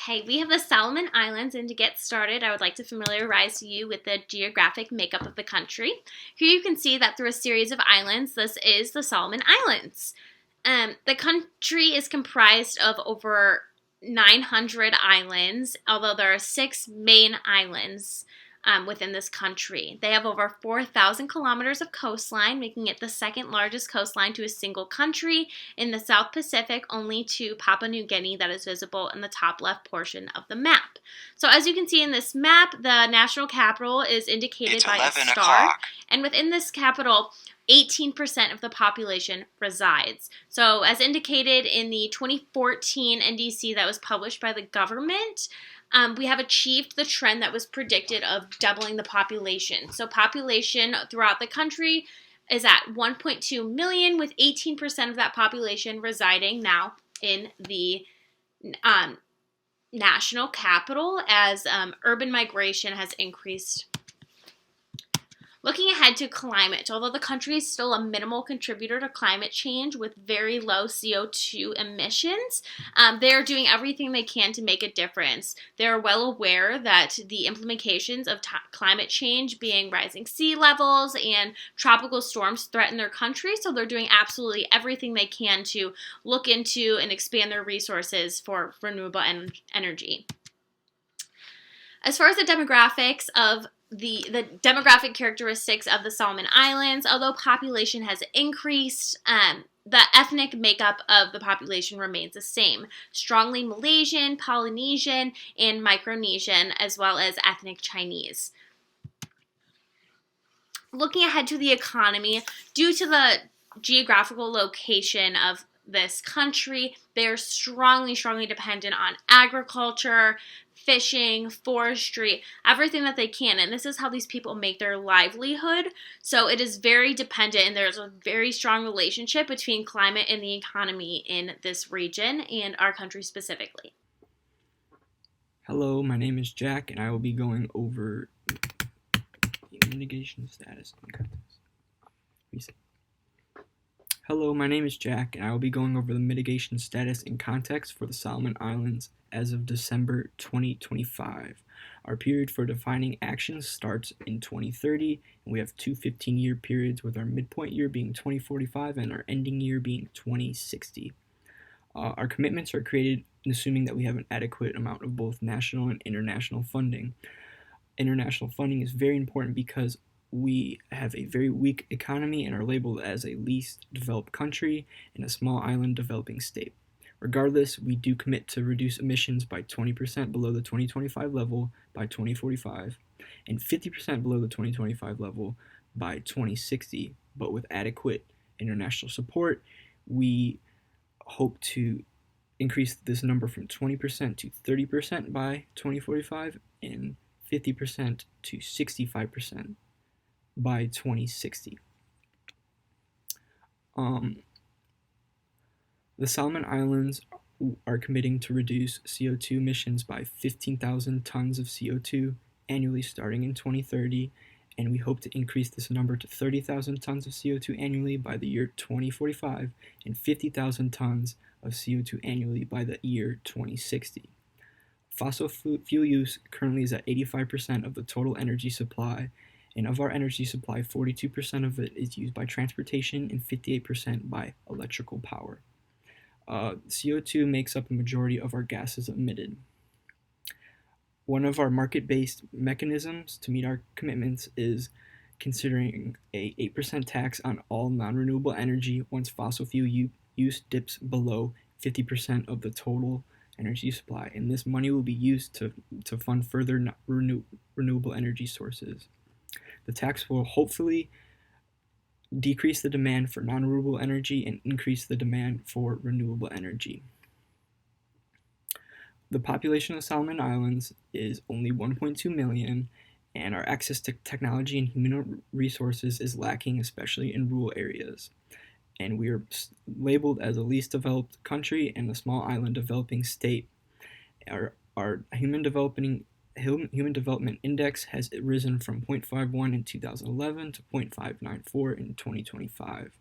Okay, we have the Solomon Islands, and to get started, I would like to familiarize you with the geographic makeup of the country. Here you can see that through a series of islands, this is the Solomon Islands. The country is comprised of over 900 islands, although there are 6 main islands within this country. They have over 4,000 kilometers of coastline, making it the second largest coastline to a single country in the South Pacific, only to Papua New Guinea, that is visible in the top left portion of the map. So as you can see in this map, the national capital is indicated by a star, and within this capital, 18% of the population resides. So as indicated in the 2014 NDC that was published by the government, we have achieved the trend that was predicted of doubling the population. So population throughout the country is at 1.2 million, with 18% of that population residing now in the national capital as urban migration has increased. Looking ahead to climate, although the country is still a minimal contributor to climate change with very low CO2 emissions, they are doing everything they can to make a difference. They're well aware that the implications of climate change, being rising sea levels and tropical storms, threaten their country, so they're doing absolutely everything they can to look into and expand their resources for renewable energy. As far as the demographics of the demographic characteristics of the Solomon Islands, although population has increased, the ethnic makeup of the population remains the same. Strongly Malaysian, Polynesian, and Micronesian, as well as ethnic Chinese. Looking ahead to the economy, due to the geographical location of this country, they are strongly dependent on agriculture, fishing, forestry, everything that they can. And this is how these people make their livelihood. So it is very dependent, and there's a very strong relationship between climate and the economy in this region and our country specifically. Hello, my name is Jack, and I will be going over the mitigation status and context. Hello, my name is Jack, and I will be going over the mitigation status and context for the Solomon Islands as of December 2025. Our period for defining actions starts in 2030, and we have two 15-year periods, with our midpoint year being 2045 and our ending year being 2060. Our commitments are created assuming that we have an adequate amount of both national and international funding. International funding is very important because we have a very weak economy and are labeled as a least developed country and a small island developing state. Regardless, we do commit to reduce emissions by 20% below the 2025 level by 2045 and 50% below the 2025 level by 2060. But with adequate international support, we hope to increase this number from 20% to 30% by 2045 and 50% to 65% by 2060. The Solomon Islands are committing to reduce CO2 emissions by 15,000 tons of CO2 annually starting in 2030, and we hope to increase this number to 30,000 tons of CO2 annually by the year 2045 and 50,000 tons of CO2 annually by the year 2060. Fossil fuel use currently is at 85% of the total energy supply, and of our energy supply, 42% of it is used by transportation and 58% by electrical power. CO2 makes up a majority of our gases emitted. One of our market-based mechanisms to meet our commitments is considering a 8% tax on all non-renewable energy once fossil fuel use dips below 50% of the total energy supply, and this money will be used to fund further renewable energy sources. The tax will hopefully decrease the demand for non-renewable energy and increase the demand for renewable energy. The population of the Solomon Islands is only 1.2 million, and our access to technology and human resources is lacking, especially in rural areas. And we are labeled as a least developed country and a small island developing state. Our human development index has risen from 0.51 in 2011 to 0.594 in 2025.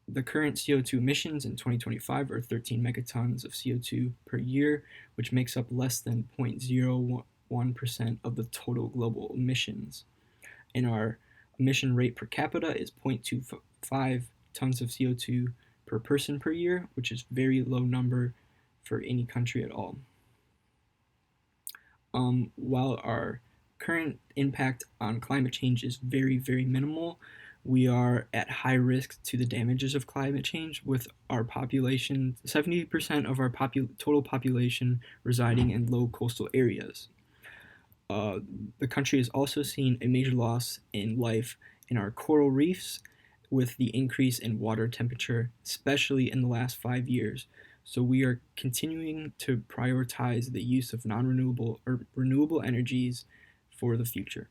The current CO2 emissions in 2025 are 13 megatons of CO2 per year, which makes up less than 0.01% of the total global emissions. And our emission rate per capita is 0.25 tons of CO2 per person per year, which is a very low number for any country at all. While our current impact on climate change is very, very minimal, we are at high risk to the damages of climate change, with our population, 70% of our total population residing in low coastal areas. The country has also seen a major loss in life in our coral reefs with the increase in water temperature, especially in the last 5 years. So we are continuing to prioritize the use of non-renewable or renewable energies for the future.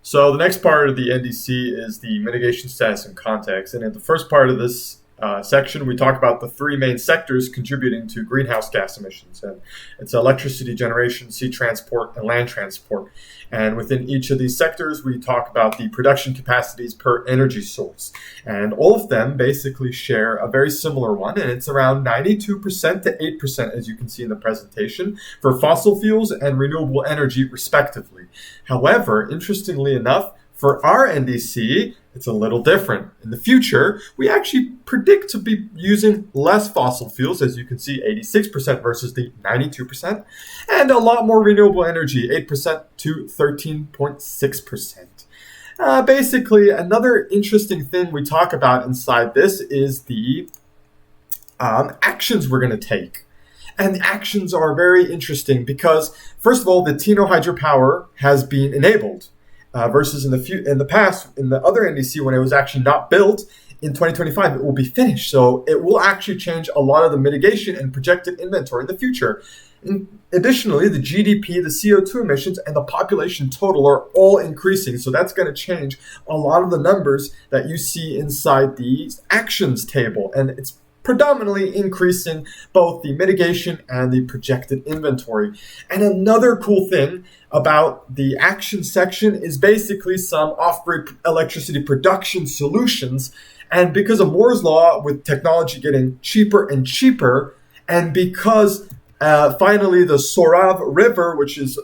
So the next part of the NDC is the mitigation status and context. And in the first part of this section, we talk about the three main sectors contributing to greenhouse gas emissions. And it's electricity generation, sea transport, and land transport. And within each of these sectors, we talk about the production capacities per energy source. And all of them basically share a very similar one, and it's around 92% to 8%, as you can see in the presentation, for fossil fuels and renewable energy, respectively. However, interestingly enough, for our NDC, it's a little different. In the future, we actually predict to be using less fossil fuels, as you can see, 86% versus the 92%, and a lot more renewable energy, 8% to 13.6%. Basically, another interesting thing we talk about inside this is the actions we're going to take. And the actions are very interesting because, first of all, the Tino hydropower has been enabled. Versus in the past, in the other NDC, when it was actually not built, in 2025, it will be finished. So it will actually change a lot of the mitigation and projected inventory in the future. And additionally, the GDP, the CO2 emissions, and the population total are all increasing. So that's going to change a lot of the numbers that you see inside the actions table. And it's predominantly increasing both the mitigation and the projected inventory. And another cool thing about the action section is basically some off-grid electricity production solutions. And because of Moore's law, with technology getting cheaper and cheaper, and because finally the Sorav River, which is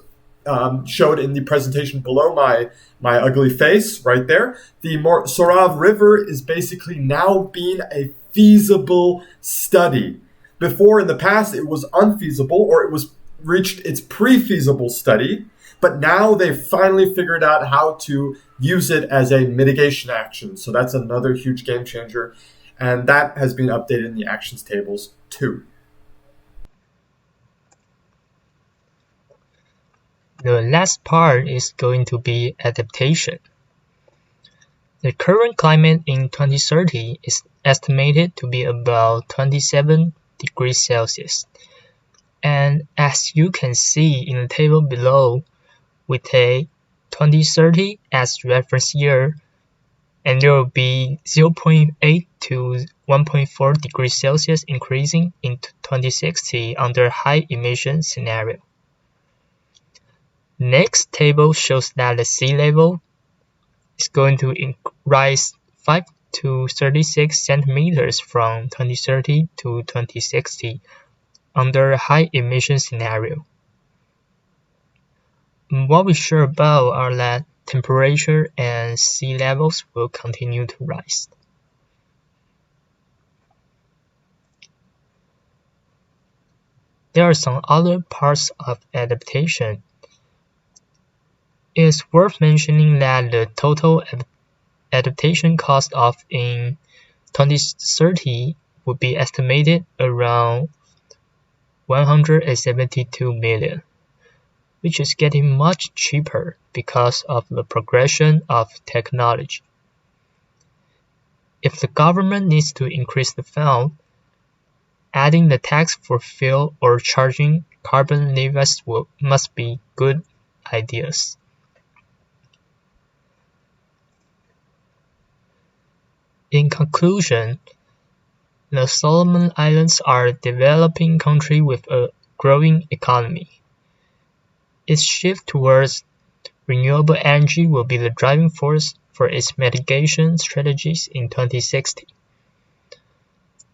showed in the presentation below my ugly face right there, the Sorav River is basically now being a feasible study. Before, in the past, it was unfeasible, or it was reached its pre-feasible study, but now they've finally figured out how to use it as a mitigation action. So that's another huge game changer, and that has been updated in the actions tables too. The last part is going to be adaptation. The current climate in 2030 is estimated to be about 27 degrees Celsius. And as you can see in the table below, we take 2030 as reference year, and there will be 0.8 to 1.4 degrees Celsius increasing in 2060 under high emission scenario. Next table shows that the sea level is going to rise 5 to 36 centimeters from 2030 to 2060 under high emission scenario. What we're sure about are that temperature and sea levels will continue to rise. There are some other parts of adaptation. It is worth mentioning that the total adaptation cost of in 2030 would be estimated around 172 million, which is getting much cheaper because of the progression of technology. If the government needs to increase the fund, adding the tax for fuel or charging carbon levies must be good ideas. In conclusion, the Solomon Islands are a developing country with a growing economy. Its shift towards renewable energy will be the driving force for its mitigation strategies in 2060.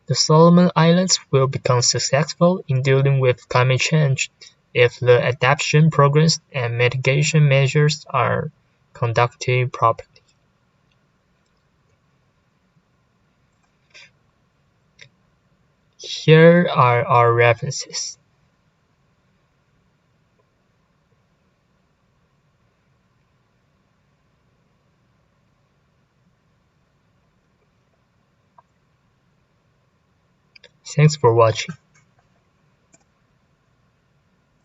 The Solomon Islands will become successful in dealing with climate change if the adaptation programs and mitigation measures are conducted properly. Here are our references. Thanks for watching.